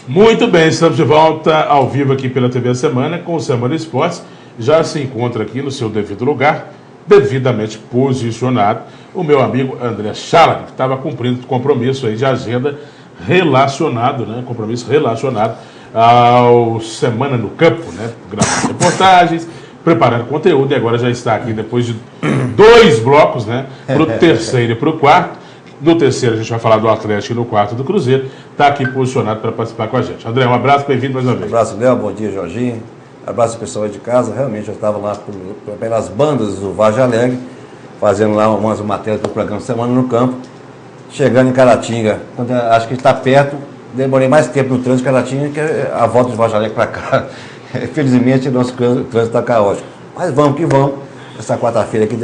Muito bem, estamos de volta ao vivo aqui pela TV Semana com o Semana Esportes. Já se encontra aqui no seu devido lugar, devidamente posicionado, o meu amigo André Chalab, que estava cumprindo compromisso aí de agenda relacionado, né? Compromisso relacionado ao Semana no Campo, né? Gravando reportagens, preparando conteúdo e agora já está aqui depois de 2 blocos, né? Para o terceiro e para o quarto. No terceiro a gente vai falar do Atlético e no quarto do Cruzeiro. Está aqui posicionado para participar com a gente. André, um abraço, bem-vindo mais uma vez. Um abraço, Léo, bom dia, Jorginho. Abraço pessoal aí de casa. Realmente eu estava lá pelas bandas do Vargem Alegre, fazendo lá umas matérias do programa Semana no Campo. Chegando em Caratinga, acho que está perto, demorei mais tempo no trânsito de Caratinga que a volta de Vargem Alegre para cá. Infelizmente, nosso trânsito está caótico. Mas vamos que vamos. Essa quarta-feira aqui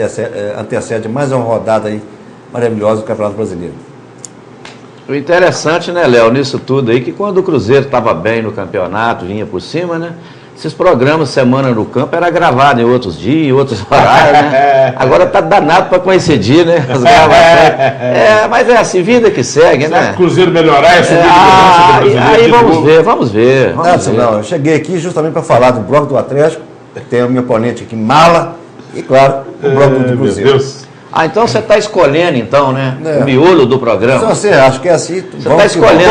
antecede mais uma rodada aí maravilhosa do Campeonato Brasileiro. O interessante, né, Léo, nisso tudo aí, que quando o Cruzeiro estava bem no campeonato, vinha por cima, né? Esses programas Semana no Campo era gravado em outros dias, em outros horários, né? Agora tá danado para coincidir, né? As gravações. Mas é assim, vida que segue, né? Se o Cruzeiro melhorar, é subir do Brasileiro. Aí vamos ver. Não, eu cheguei aqui justamente para falar do bloco do Atlético, tem o meu oponente aqui, Mala, e claro, o bloco do Cruzeiro. Meu Deus. Então você está escolhendo, então, né? O miolo do programa. Então você acha que é assim? Você está escolhendo.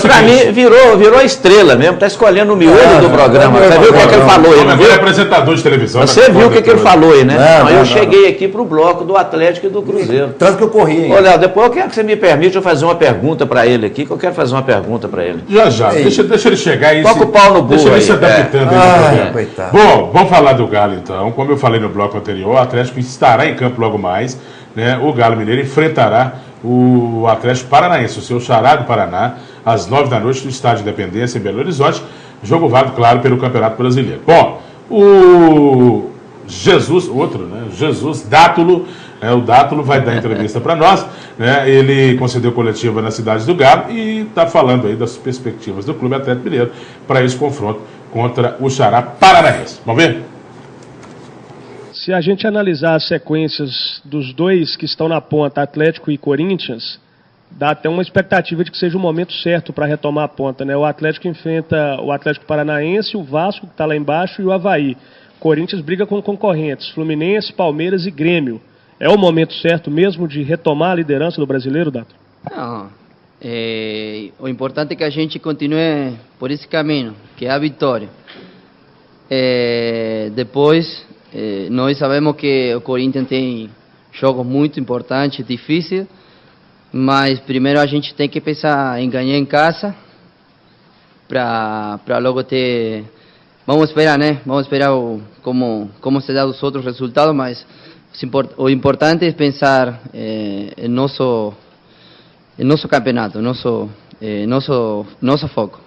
Para mim, virou estrela mesmo. Está escolhendo o miolo do programa. Você viu o que ele falou aí, não viu? Ele é apresentador de televisão. Você viu o que ele falou aí, né? Eu cheguei aqui para o bloco do Atlético e do Cruzeiro. Tanto que eu corri, hein? Olha, depois eu quero que você me permita eu fazer uma pergunta para ele aqui, que eu quero fazer uma pergunta para ele. Já. Deixa ele chegar aí. Toca o pau no burro. Deixa ele se adaptando aí. Coitado. Bom, vamos falar do Galo então. Como eu falei no bloco anterior, o Atlético estará em campo logo mais. Né, o Galo Mineiro enfrentará o Atlético Paranaense, o seu xará do Paraná, às 9 da noite no Estádio Independência, em Belo Horizonte. Jogo válido, claro, pelo Campeonato Brasileiro. Bom, o Jesus, outro, né? Jesus Dátulo, o Dátulo vai dar entrevista para nós. Né, ele concedeu coletiva na cidade do Galo e está falando aí das perspectivas do Clube Atlético Mineiro para esse confronto contra o xará paranaense. Vamos ver? Se a gente analisar as sequências dos dois que estão na ponta, Atlético e Corinthians, dá até uma expectativa de que seja o momento certo para retomar a ponta, né? O Atlético enfrenta o Atlético Paranaense, o Vasco, que está lá embaixo, e o Avaí. Corinthians briga com concorrentes, Fluminense, Palmeiras e Grêmio. É o momento certo mesmo de retomar a liderança do brasileiro, Dato? Não. O importante é que a gente continue por esse caminho, que é a vitória. Depois... nós sabemos que o Corinthians tem jogos muito importantes, difíceis, mas primeiro a gente tem que pensar em ganhar em casa para logo ter... Vamos esperar, né? Vamos esperar como se dá os outros resultados, mas o importante é pensar em nosso campeonato, nosso foco.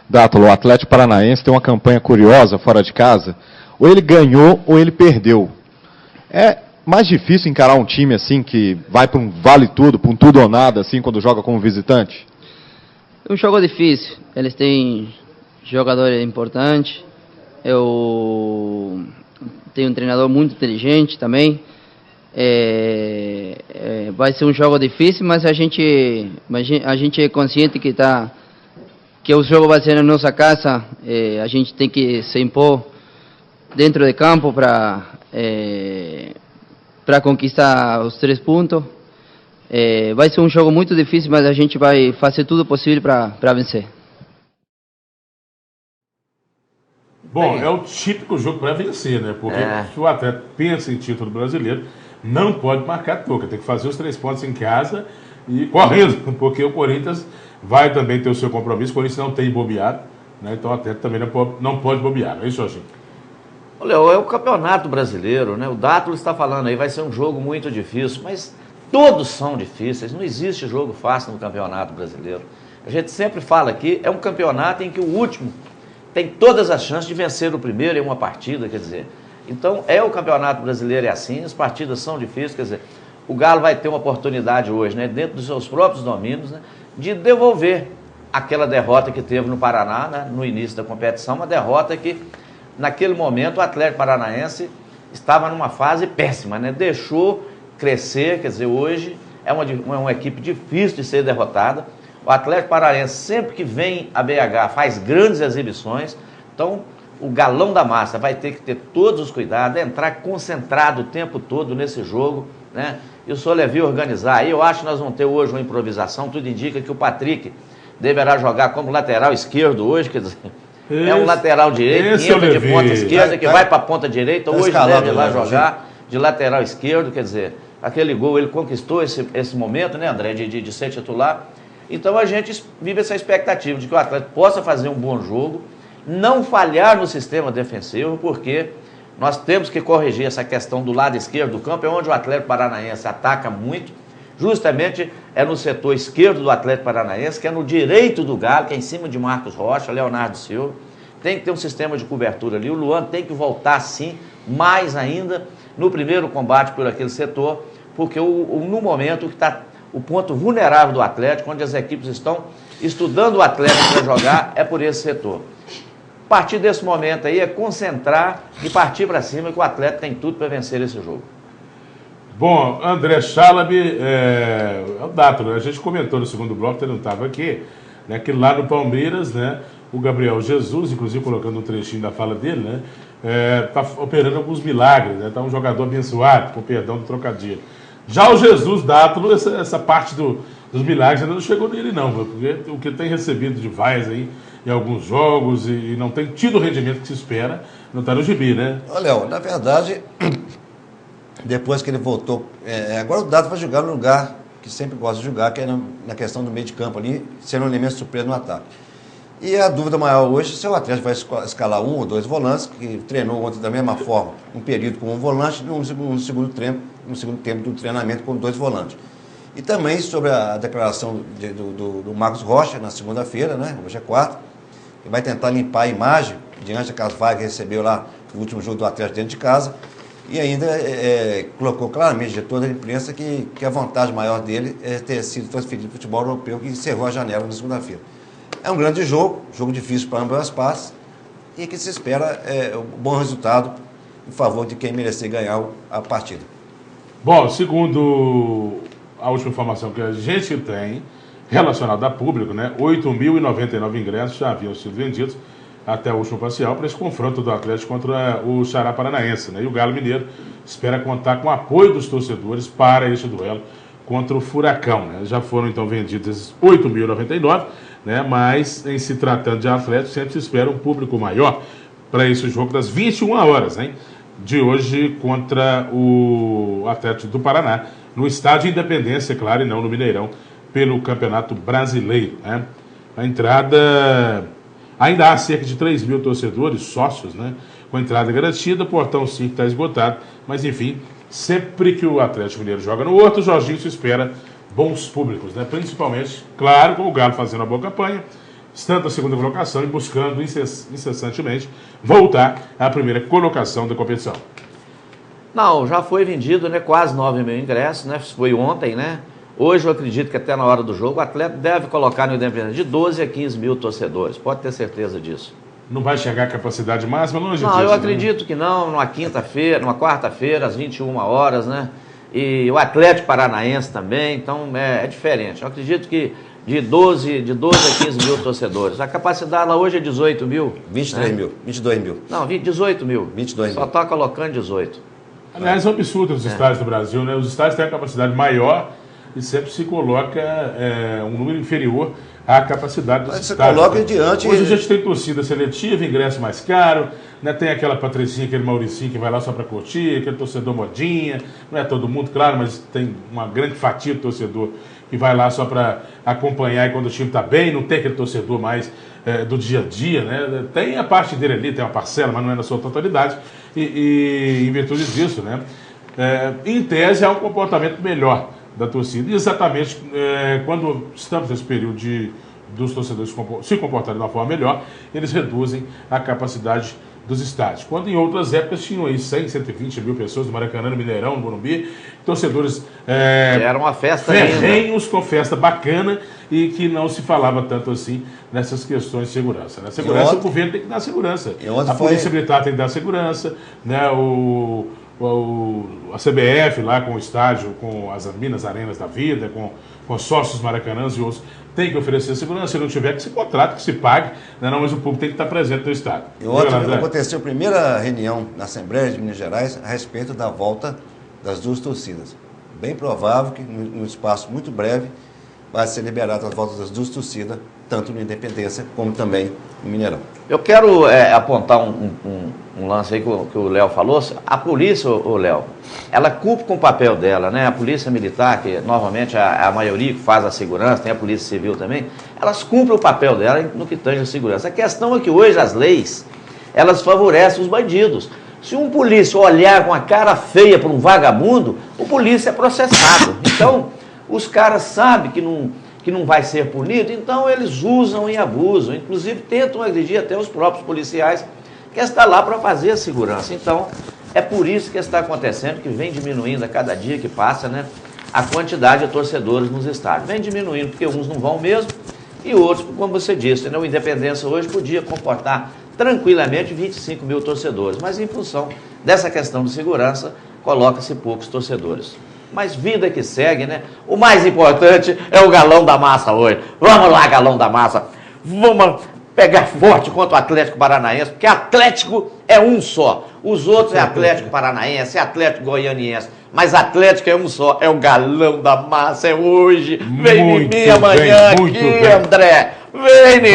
Dátulo, o Atlético Paranaense tem uma campanha curiosa fora de casa. Ou ele ganhou ou ele perdeu. É mais difícil encarar um time assim que vai para um vale tudo, para um tudo ou nada, assim, quando joga como visitante? É um jogo difícil. Eles têm jogadores importantes. Eu tenho um treinador muito inteligente também. Vai ser um jogo difícil, mas a gente é consciente que o jogo vai ser na nossa casa. A gente tem que se impor dentro de campo para conquistar os 3 pontos. Vai ser um jogo muito difícil, mas a gente vai fazer tudo possível para vencer. Bom, é o típico jogo para vencer, né? Porque se o atleta pensa em título brasileiro, não pode marcar toca, tem que fazer os 3 pontos em casa e correndo, porque o Corinthians vai também ter o seu compromisso. O Corinthians não tem bobeado, né? Então o atleta também não pode bobear, não é isso, Jorginho? Olha, é o Campeonato Brasileiro, né? O Dátulo está falando aí, vai ser um jogo muito difícil, mas todos são difíceis, não existe jogo fácil no Campeonato Brasileiro. A gente sempre fala aqui, é um campeonato em que o último tem todas as chances de vencer o primeiro em uma partida, quer dizer. Então, o Campeonato Brasileiro é assim, as partidas são difíceis, quer dizer, o Galo vai ter uma oportunidade hoje, né, dentro dos seus próprios domínios, né, de devolver aquela derrota que teve no Paraná, né, no início da competição, uma derrota que naquele momento o Atlético Paranaense estava numa fase péssima, né? Deixou crescer, quer dizer, hoje é uma equipe difícil de ser derrotada. O Atlético Paranaense, sempre que vem a BH, faz grandes exibições. Então, o galão da massa vai ter que ter todos os cuidados, entrar concentrado o tempo todo nesse jogo, né? E o Solevi organizar. Aí eu acho que nós vamos ter hoje uma improvisação. Tudo indica que o Patrick deverá jogar como lateral esquerdo hoje, quer dizer, é um lateral direito, que entra de ponta esquerda, que vai para a ponta direita, hoje deve ir lá jogar de lateral esquerdo, quer dizer, aquele gol, ele conquistou esse momento, né, André, de ser titular. Então a gente vive essa expectativa de que o Atlético possa fazer um bom jogo, não falhar no sistema defensivo, porque nós temos que corrigir essa questão do lado esquerdo do campo, é onde o Atlético Paranaense ataca muito, justamente é no setor esquerdo do Atlético Paranaense, que é no direito do Galo, que é em cima de Marcos Rocha, Leonardo Silva. Tem que ter um sistema de cobertura ali. O Luan tem que voltar, sim, mais ainda no primeiro combate por aquele setor, porque no momento que está o ponto vulnerável do Atlético, onde as equipes estão estudando o Atlético para jogar, é por esse setor. A partir desse momento aí é concentrar e partir para cima, que o Atlético tem tudo para vencer esse jogo. Bom, André Chalabi, é o Dátolo, a gente comentou no segundo bloco, ele não estava aqui, né, que lá no Palmeiras, né, o Gabriel Jesus, inclusive colocando um trechinho da fala dele, né, está operando alguns milagres, né, tá um jogador abençoado, com perdão do trocadilho. Já o Jesus Dátolo, essa parte dos milagres ainda não chegou nele não, porque o que tem recebido de vaias aí em alguns jogos e não tem tido o rendimento que se espera, não está no gibi, né? Olha, Léo, na verdade, depois que ele voltou, agora o Dátolo vai jogar no lugar que sempre gosta de jogar, que é na questão do meio de campo ali, sendo um elemento surpresa no ataque. E a dúvida maior hoje é se o Atlético vai escalar um ou dois volantes, que treinou ontem da mesma forma, um período com um volante, no segundo tempo do treinamento com dois volantes. E também sobre a declaração do Marcos Rocha, na segunda-feira, né? Hoje é quarta, que vai tentar limpar a imagem diante daquelas vagas que recebeu lá no último jogo do Atlético dentro de casa, e ainda colocou claramente de toda a imprensa que a vantagem maior dele é ter sido transferido para o futebol europeu, que encerrou a janela na segunda-feira. É um grande jogo difícil para ambas as partes, e que se espera um bom resultado em favor de quem merecer ganhar a partida. Bom, segundo a última informação que a gente tem, relacionada a público, né, 8.099 ingressos já haviam sido vendidos até o último parcial para esse confronto do Atlético contra o Ceará Paranaense, né? E o Galo Mineiro espera contar com o apoio dos torcedores para esse duelo contra o Furacão, né? Já foram então vendidos esses 8.099, né? Mas em se tratando de Atlético, sempre se espera um público maior para esse jogo das 21 horas, hein? De hoje contra o Atlético do Paraná, no Estádio Independência, claro, e não no Mineirão, pelo Campeonato Brasileiro, né? A entrada... Ainda há cerca de 3 mil torcedores, sócios, né? Com entrada garantida, o portão 5 está esgotado, mas enfim, sempre que o Atlético Mineiro joga no Horto, o Jorginho se espera bons públicos, né? Principalmente, claro, com o Galo fazendo uma boa campanha, estando na segunda colocação e buscando incessantemente voltar à primeira colocação da competição. Não, já foi vendido, né? Quase 9 mil ingressos, né? Foi ontem, né? Hoje eu acredito que até na hora do jogo o Atlético deve colocar no Independente de 12 a 15 mil torcedores, pode ter certeza disso. Não vai chegar à capacidade máxima, longe Não, disso, eu acredito que não, numa quarta-feira, às 21 horas, né? E o Atlético Paranaense também, então é diferente. Eu acredito que de 12 a 15 mil torcedores. A capacidade lá hoje é 18 mil. 23 né? mil, 22 mil. Não, 18 mil. 22 Só mil. está colocando 18. Aliás, é um absurdo os estádios do Brasil, né? Os estádios têm a capacidade maior e sempre se coloca um número inferior à capacidade dos estádios. Você coloca diante... Hoje a gente tem torcida seletiva, ingresso mais caro, né? Tem aquela Patricinha, aquele Mauricinho que vai lá só para curtir, aquele torcedor modinha, não é todo mundo, claro, mas tem uma grande fatia do torcedor que vai lá só para acompanhar e quando o time está bem, não tem aquele torcedor mais do dia a dia, né? Tem a parte dele ali, tem uma parcela, mas não é na sua totalidade, e em virtude disso, né? Em tese, há um comportamento melhor da torcida, e exatamente quando estamos nesse período dos torcedores se comportarem de uma forma melhor, eles reduzem a capacidade dos estádios. Quando em outras épocas tinham aí 100, 120 mil pessoas no Maracanã, no Mineirão, no Morumbi, torcedores era uma festa ferrenhos, com festa bacana, e que não se falava tanto assim nessas questões de segurança. Na segurança, o governo tem que dar segurança. A Polícia Militar tem que dar segurança, né? a CBF lá com o estádio, com as Minas Arenas da vida, com os sócios Maracanãs e outros, tem que oferecer segurança. Se não tiver, que se contrate, que se pague, né, não, mas o público tem que estar presente no estádio. E ontem aconteceu a primeira reunião na Assembleia de Minas Gerais a respeito da volta das duas torcidas. Bem provável que, num espaço muito breve, vai ser liberada a volta das duas torcidas, tanto no Independência como também no Mineirão. Eu quero apontar um lance aí que o Léo falou. A polícia, o Léo, ela cumpre com o papel dela, né? A polícia militar, que normalmente a maioria que faz a segurança, tem a polícia civil também, elas cumprem o papel dela no que tange a segurança. A questão é que hoje as leis, elas favorecem os bandidos. Se um polícia olhar com a cara feia para um vagabundo, o polícia é processado. Então, os caras sabem que não vai ser punido, então eles usam e abusam. Inclusive, tentam agredir até os próprios policiais que estão lá para fazer a segurança. Então, é por isso que está acontecendo, que vem diminuindo a cada dia que passa, né, a quantidade de torcedores nos estádios. Vem diminuindo, porque uns não vão mesmo, e outros, como você disse, né, o Independência hoje podia comportar tranquilamente 25 mil torcedores, mas em função dessa questão de segurança, coloca-se poucos torcedores. Mas vida que segue, né? O mais importante é o Galão da Massa hoje. Vamos lá, Galão da Massa. Vamos pegar forte contra o Atlético Paranaense, porque Atlético é um só. Os outros é Atlético Paranaense, é Atlético Goianiense. Mas Atlético é um só, é o Galão da Massa, é hoje. Vem em mim amanhã aqui, André. Vem em mim.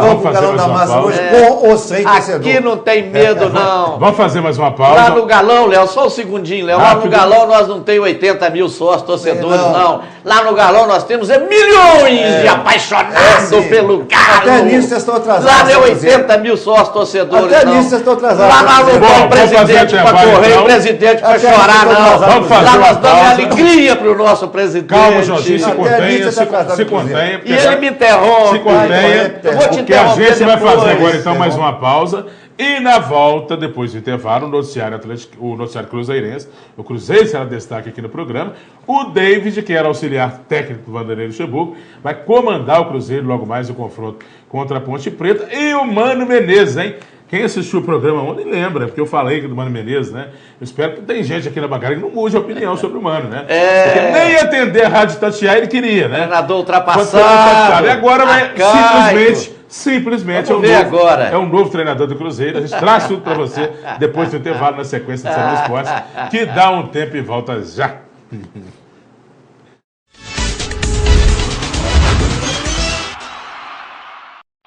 Vamos pro Galão da Massa hoje, com ou sem torcedor. Aqui não tem medo, não. Vamos fazer mais uma pausa. Lá no Galão, Léo, só um segundinho, Léo. Lá no Galão nós não temos 80 mil sócios torcedores, não. Lá no Galão nós temos milhões de apaixonados pelo Galo. Até nisso vocês estão atrasados. Lá não é 80 mil sócios torcedores, até não. nisso vocês estão atrasados. Lá nós não temos presidente para correr, então. presidente para Até chorar, nisso não. Vamos fazer Lá uma nós damos pausa. alegria para o nosso presidente. Calma, Jorginho, se Até contenha, nisso você tá se contenha. E ele me interrompe. Se contenha, Eu vou te porque a interromper gente vai fazer depois. agora então mais uma pausa. E na volta, depois do intervalo, o noticiário cruzeirense, o Cruzeiro será destaque aqui no programa. O David, que era auxiliar técnico do Vanderlei Luxemburgo, vai comandar o Cruzeiro logo mais o confronto contra a Ponte Preta. E o Mano Menezes, hein? Quem assistiu o programa ontem lembra, porque eu falei do Mano Menezes, né? Eu espero que tem gente aqui na bancada que não mude a opinião sobre o Mano, né? Porque nem atender a Rádio Tatiaia ele queria, né? Treinador ultrapassado. E agora vai simplesmente Vamos ver agora. É um novo treinador do Cruzeiro. A gente traz tudo para você depois do intervalo na sequência do Semana Esportes, que dá um tempo e volta já.